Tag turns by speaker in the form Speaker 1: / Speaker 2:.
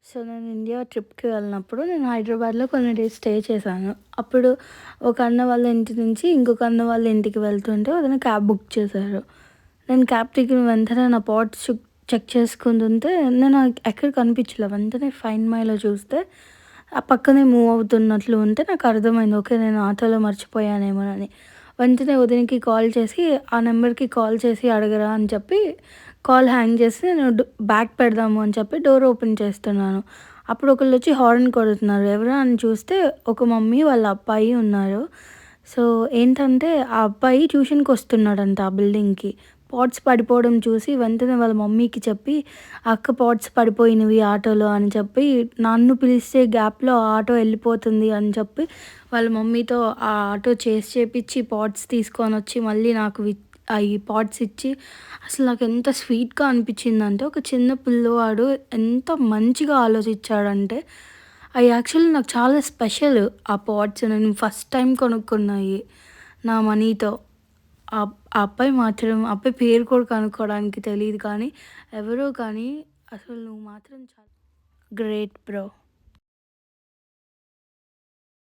Speaker 1: So, నేను India ట్రిప్‌కి వెళ్ళినప్పుడు నేను హైదరాబాద్‌లో కొన్ని డేస్ స్టే చేశాను. అప్పుడు ఒక అన్న వాళ్ళ ఇంటి నుంచి ఇంకొక అన్న వాళ్ళ ఇంటికి వెళ్తుంటే అతను క్యాబ్ బుక్ చేశారు. నేను క్యాబ్ దిగిన వెంటనే నా పాడ్స్ చెక్ చేసుకుంటుంటే నేను ఎక్కడ కనిపించలే. వెంటనే ఫైండ్ మైలో చూస్తే ఆ పక్కనే మూవ్ అవుతున్నట్లు ఉంటే నాకు అర్థమైంది. ఓకే. నేను ఆటోలో మర్చిపోయానేమోనని. వెంటనే వదినకి కాల్ చేసి ఆ నెంబర్‌కి కాల్ చేసి అడగరా అని చెప్పి కాల్ హ్యాంగ్ చేసి నేను బ్యాగ్ పెడదాము అని చెప్పి డోర్ ఓపెన్ చేస్తున్నాను. అప్పుడు ఒకళ్ళొచ్చి హార్న్ కొడుతున్నారు. ఎవరా అని చూస్తే ఒక మమ్మీ వాళ్ళ అబ్బాయి ఉన్నారు. సో, ఏంటంటే ఆ అబ్బాయి ట్యూషన్‌కొస్తున్నాడంట ఆ బిల్డింగ్‌కి. పాట్స్ పడిపోవడం చూసి వెంటనే వాళ్ళ మమ్మీకి చెప్పి, "అక్క పాట్స్ పడిపోయినవి ఆటోలో" అని చెప్పి నన్ను పిలిస్తే గ్యాప్‌లో ఆ ఆటో ఎళ్ళిపోతుంది అని చెప్పి వాళ్ళ మమ్మీతో ఆ ఆటో చేసి చేపిచ్చి పాట్స్ తీసుకొనొచ్చి మళ్ళీ నాకు ఈ పాట్స్ ఇచ్చి అసలు నాకెంత స్వీట్‌గా అనిపిచ్చిందంటే ఒక చిన్న పిల్లవాడు ఎంత మంచిగా ఆలోచించాడంటే అయి యాక్చువల్లీ నాకు చాలా స్పెషల్. ఆ పాట్స్ నేను ఫస్ట్ టైమ్ కొనుక్కున్నయి నా మనీతో. ఆ అబ్బాయి మాత్రం ఆ అబ్బాయి పేరు కూడా కనుక్కోవడానికి తెలీదు కానీ ఎవరో కానీ అసలు నువ్వు మాత్రం చాలా గ్రేట్ బ్రో.